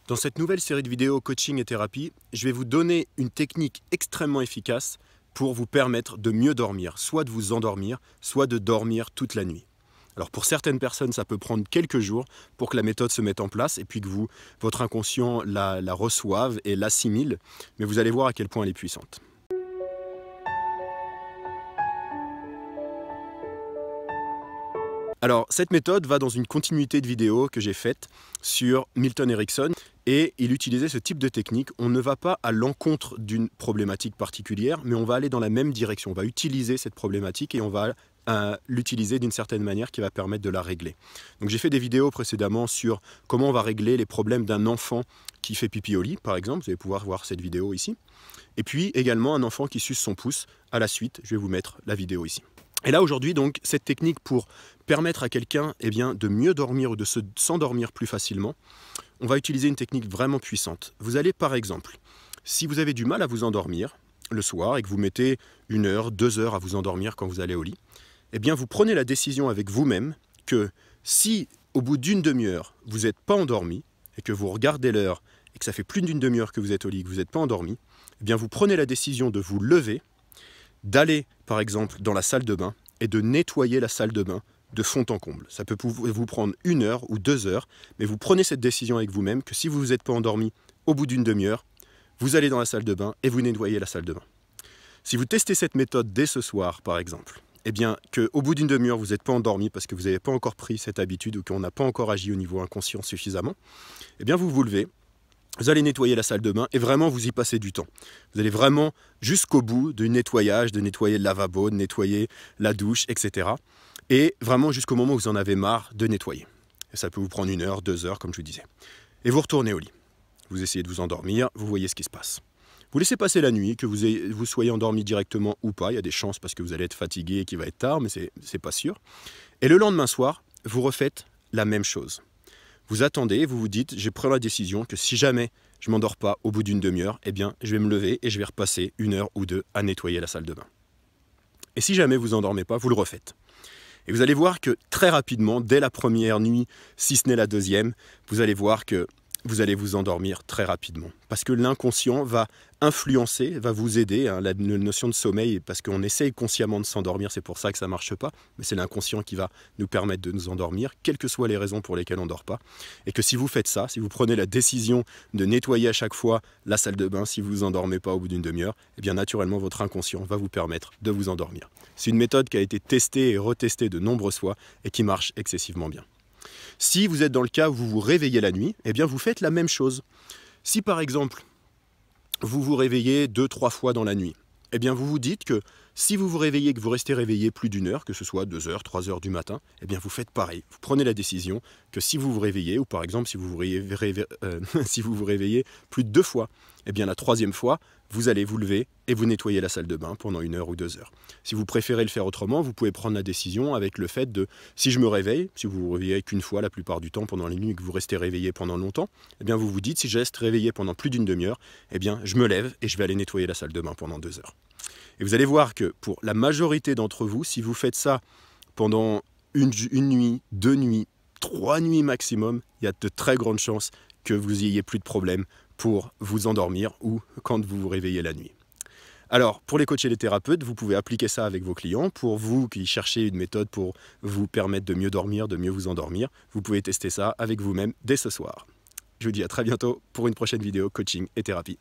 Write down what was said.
Dans cette nouvelle série de vidéos coaching et thérapie, je vais vous donner une technique extrêmement efficace pour vous permettre de mieux dormir, soit de vous endormir, soit de dormir toute la nuit. Alors pour certaines personnes, ça peut prendre quelques jours pour que la méthode se mette en place et puis que votre inconscient la reçoive et l'assimile, mais vous allez voir à quel point elle est puissante. Alors, cette méthode va dans une continuité de vidéos que j'ai faite sur Milton Erickson et il utilisait ce type de technique. On ne va pas à l'encontre d'une problématique particulière, mais on va aller dans la même direction. On va utiliser cette problématique et on va l'utiliser d'une certaine manière qui va permettre de la régler. Donc j'ai fait des vidéos précédemment sur comment on va régler les problèmes d'un enfant qui fait pipi au lit, par exemple. Vous allez pouvoir voir cette vidéo ici. Et puis également un enfant qui suce son pouce. À la suite, je vais vous mettre la vidéo ici. Et là aujourd'hui, donc, cette technique pour permettre à quelqu'un de mieux dormir ou de s'endormir plus facilement, on va utiliser une technique vraiment puissante. Vous allez par exemple, si vous avez du mal à vous endormir le soir et que vous mettez 1 heure, 2 heures à vous endormir quand vous allez au lit, eh bien vous prenez la décision avec vous-même que si au bout d'une demi-heure vous n'êtes pas endormi et que vous regardez l'heure et que ça fait plus d'une demi-heure que vous êtes au lit et que vous n'êtes pas endormi, eh bien vous prenez la décision de vous lever, d'aller par exemple dans la salle de bain et de nettoyer la salle de bain de fond en comble. Ça peut vous prendre 1 heure ou 2 heures, mais vous prenez cette décision avec vous-même que si vous n'êtes pas endormi au bout d'une demi-heure, vous allez dans la salle de bain et vous nettoyez la salle de bain. Si vous testez cette méthode dès ce soir par exemple, eh bien qu'au bout d'une demi-heure vous n'êtes pas endormi parce que vous n'avez pas encore pris cette habitude ou qu'on n'a pas encore agi au niveau inconscient suffisamment, eh bien vous vous levez, vous allez nettoyer la salle de bain et vraiment vous y passez du temps. Vous allez vraiment jusqu'au bout du nettoyage, de nettoyer le lavabo, de nettoyer la douche, etc. Et vraiment jusqu'au moment où vous en avez marre de nettoyer. Et ça peut vous prendre 1 heure, 2 heures, comme je vous disais. Et vous retournez au lit. Vous essayez de vous endormir, vous voyez ce qui se passe. Vous laissez passer la nuit, que vous soyez endormi directement ou pas. Il y a des chances parce que vous allez être fatigué et qu'il va être tard, mais c'est pas sûr. Et le lendemain soir, vous refaites la même chose. Vous attendez, vous vous dites, j'ai pris la décision que si jamais je ne m'endors pas au bout d'une demi-heure, eh bien, je vais me lever et je vais repasser 1 heure ou 2 à nettoyer la salle de bain. Et si jamais vous endormez pas, vous le refaites. Et vous allez voir que très rapidement, dès la première nuit, si ce n'est la deuxième, vous allez voir que vous allez vous endormir très rapidement. Parce que l'inconscient va influencer, va vous aider, hein, la notion de sommeil, parce qu'on essaye consciemment de s'endormir, c'est pour ça que ça ne marche pas, mais c'est l'inconscient qui va nous permettre de nous endormir, quelles que soient les raisons pour lesquelles on ne dort pas. Et que si vous faites ça, si vous prenez la décision de nettoyer à chaque fois la salle de bain, si vous ne vous endormez pas au bout d'une demi-heure, eh bien naturellement votre inconscient va vous permettre de vous endormir. C'est une méthode qui a été testée et retestée de nombreuses fois et qui marche excessivement bien. Si vous êtes dans le cas où vous vous réveillez la nuit, eh bien vous faites la même chose. Si par exemple, vous vous réveillez 2-3 fois dans la nuit, eh bien vous vous dites que si vous vous réveillez et que vous restez réveillé plus d'1 heure, que ce soit 2 heures, 3 heures du matin, eh bien vous faites pareil. Vous prenez la décision que si vous vous réveillez, ou par exemple si vous vous réveillez plus de 2 fois, eh bien la 3e fois, vous allez vous lever et vous nettoyer la salle de bain pendant 1 heure ou 2 heures. Si vous préférez le faire autrement, vous pouvez prendre la décision avec le fait de, si je me réveille, si vous vous réveillez qu'une fois la plupart du temps pendant les nuits et que vous restez réveillé pendant longtemps, eh bien vous vous dites, si je reste réveillé pendant plus d'une demi-heure, eh bien je me lève et je vais aller nettoyer la salle de bain pendant 2 heures. Et vous allez voir que pour la majorité d'entre vous, si vous faites ça pendant une nuit, 2 nuits, 3 nuits maximum, il y a de très grandes chances que vous ayez plus de problèmes pour vous endormir ou quand vous vous réveillez la nuit. Alors, pour les coachs et les thérapeutes, vous pouvez appliquer ça avec vos clients. Pour vous qui cherchez une méthode pour vous permettre de mieux dormir, de mieux vous endormir, vous pouvez tester ça avec vous-même dès ce soir. Je vous dis à très bientôt pour une prochaine vidéo coaching et thérapie.